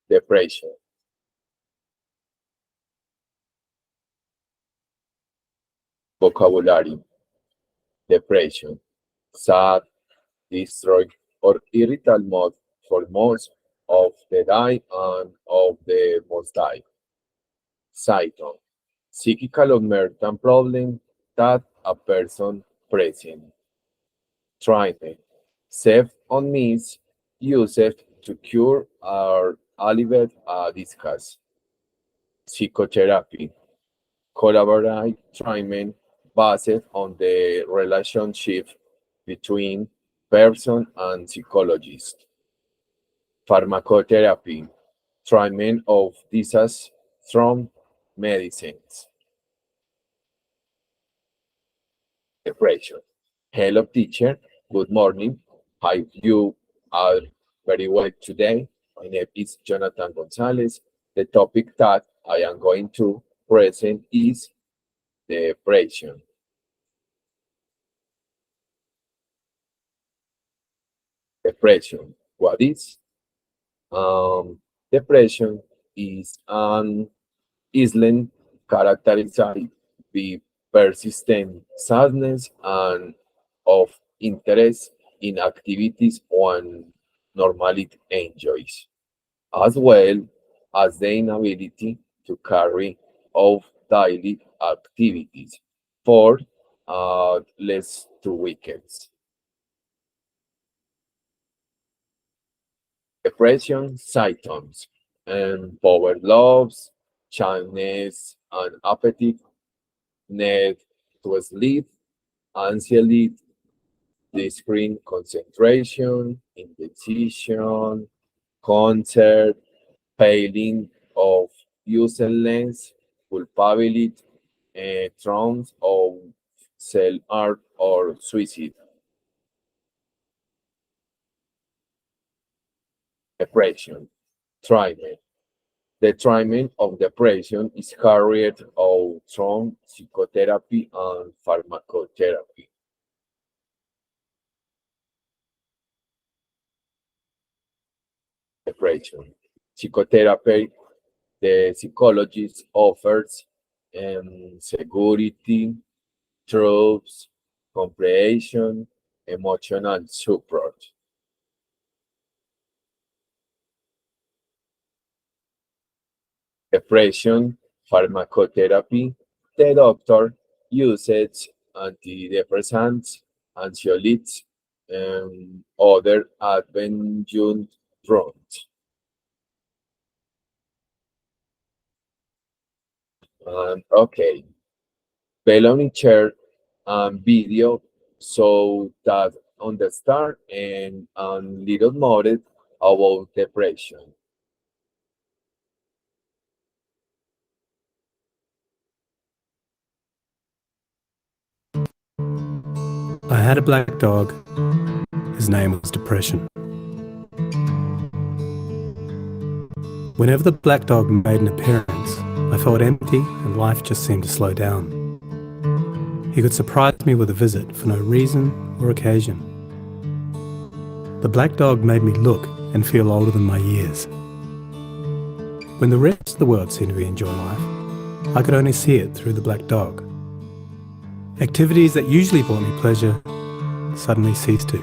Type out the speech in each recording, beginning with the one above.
Depression. Vocabulary. Depression. Sad, distraught, or irritable mood for most of the day and of the most die. Symptom. Psychical or mental problem that a person present. Treatment. Self on means used to cure or alleviate a disgust. Psychotherapy. Collaborate treatment based on the relationship between person and psychologist. Pharmacotherapy, treatment of disease from medicines. Depression. Hello, teacher. Good morning. Hope you are very well today. My name is Johnatan Gonzalez. The topic that I am going to present is depression. Depression. What is? Depression is an illness characterized by persistent sadness and of interest in activities one normally enjoys, as well as the inability to carry out daily activities for at least 2 weekends. Depression symptoms and power loss, shyness and appetite, need to sleep, anxiety, screen concentration, indecision, concert, failing of useless, culpability, thrones of self-harm or suicide. Depression, treatment. The treatment of depression is carried out through psychotherapy and pharmacotherapy. Depression. Psychotherapy, the psychologist offers security, trust, comprehension, emotional support. Depression, pharmacotherapy, the doctor uses antidepressants, anxiolytics, and other advanced drugs. Okay, Belloni shared video so that understand and little more about depression. I had a black dog. His name was Depression. Whenever the black dog made an appearance, I felt empty and life just seemed to slow down. He could surprise me with a visit for no reason or occasion. The black dog made me look and feel older than my years. When the rest of the world seemed to be enjoying life, I could only see it through the black dog. Activities that usually brought me pleasure suddenly ceased to.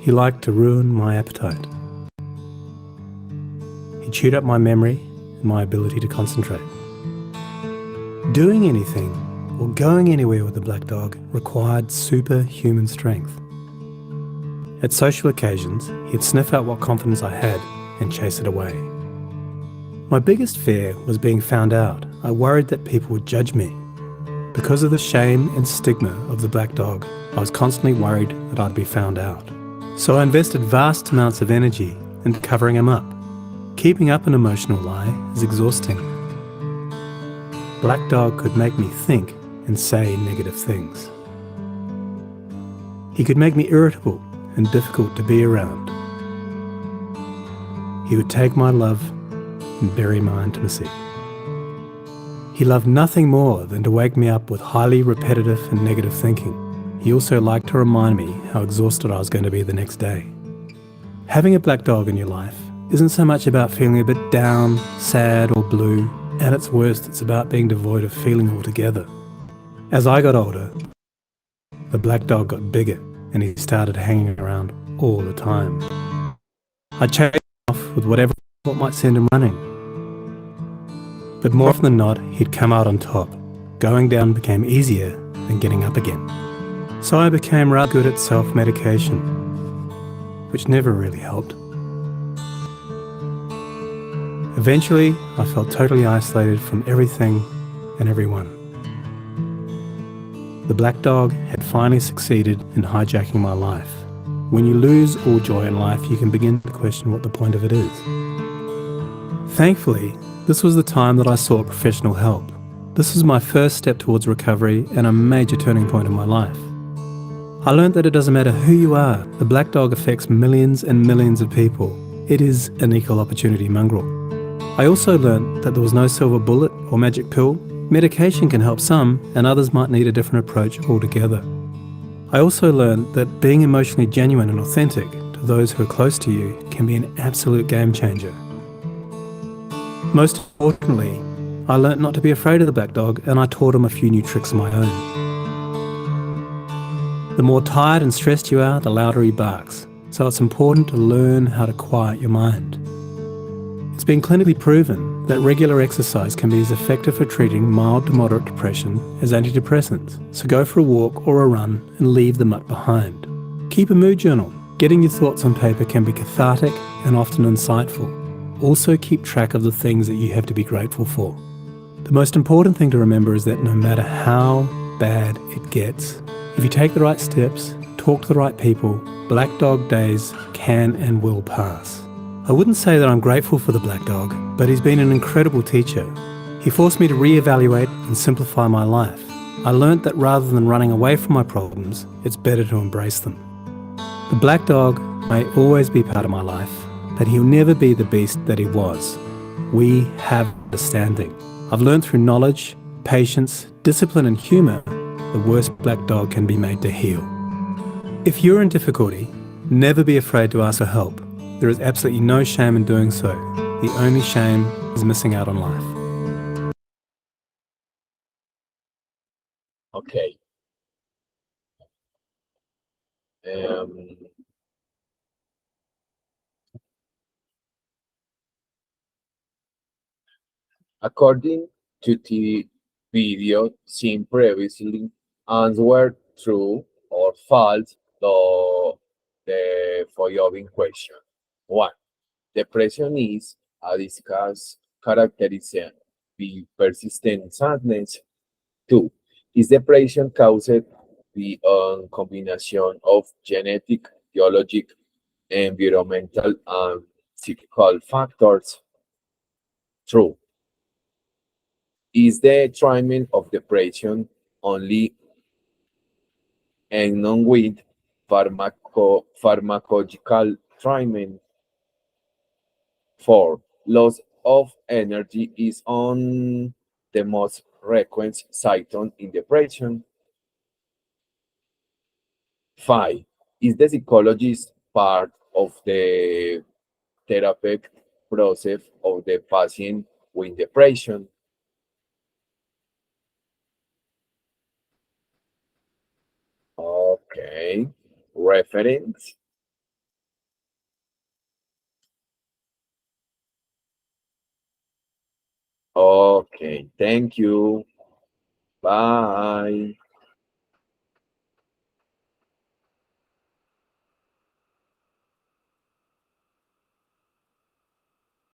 He liked to ruin my appetite. He chewed up my memory and my ability to concentrate. Doing anything or going anywhere with the black dog required superhuman strength. At social occasions, he'd sniff out what confidence I had and chase it away. My biggest fear was being found out. I worried that people would judge me. Because of the shame and stigma of the black dog, I was constantly worried that I'd be found out. So I invested vast amounts of energy into covering him up. Keeping up an emotional lie is exhausting. Black dog could make me think and say negative things. He could make me irritable and difficult to be around. He would take my love and bury my intimacy. He loved nothing more than to wake me up with highly repetitive and negative thinking. He also liked to remind me how exhausted I was going to be the next day. Having a black dog in your life isn't so much about feeling a bit down, sad, or blue. At its worst, it's about being devoid of feeling altogether. As I got older, the black dog got bigger and he started hanging around all the time. I'd chase him off with whatever I thought might send him running. But more often than not, he'd come out on top. Going down became easier than getting up again. So I became rather good at self-medication, which never really helped. Eventually, I felt totally isolated from everything and everyone. The black dog had finally succeeded in hijacking my life. When you lose all joy in life, you can begin to question what the point of it is. Thankfully, this was the time that I sought professional help. This was my first step towards recovery and a major turning point in my life. I learned that it doesn't matter who you are, the black dog affects millions and millions of people. It is an equal opportunity mongrel. I also learned that there was no silver bullet or magic pill. Medication can help some, and others might need a different approach altogether. I also learned that being emotionally genuine and authentic to those who are close to you can be an absolute game changer. Most importantly, I learnt not to be afraid of the black dog, and I taught him a few new tricks of my own. The more tired and stressed you are, the louder he barks, so it's important to learn how to quiet your mind. It's been clinically proven that regular exercise can be as effective for treating mild to moderate depression as antidepressants, so go for a walk or a run and leave the mutt behind. Keep a mood journal. Getting your thoughts on paper can be cathartic and often insightful. Also keep track of the things that you have to be grateful for. The most important thing to remember is that no matter how bad it gets, if you take the right steps, talk to the right people, black dog days can and will pass. I wouldn't say that I'm grateful for the black dog, but he's been an incredible teacher. He forced me to reevaluate and simplify my life. I learnt that rather than running away from my problems, it's better to embrace them. The black dog may always be part of my life, but he'll never be the beast that he was. We have understanding. I've learned through knowledge, patience, discipline and humour, the worst black dog can be made to heal. If you're in difficulty, never be afraid to ask for help. There is absolutely no shame in doing so. The only shame is missing out on life. Okay. Um, According to the video seen previously, answer true or false the following question. 1. Depression is a discussed characterization by persistent sadness. 2. Is depression caused by a combination of genetic, biologic, environmental, and psychical factors? True. Is the treatment of depression only and non with pharmacological treatment? 4. Loss of energy is on the most frequent symptom in depression. 5. Is the psychologist part of the therapeutic process of the patient with depression? Okay. Reference. Okay. Thank you. Bye.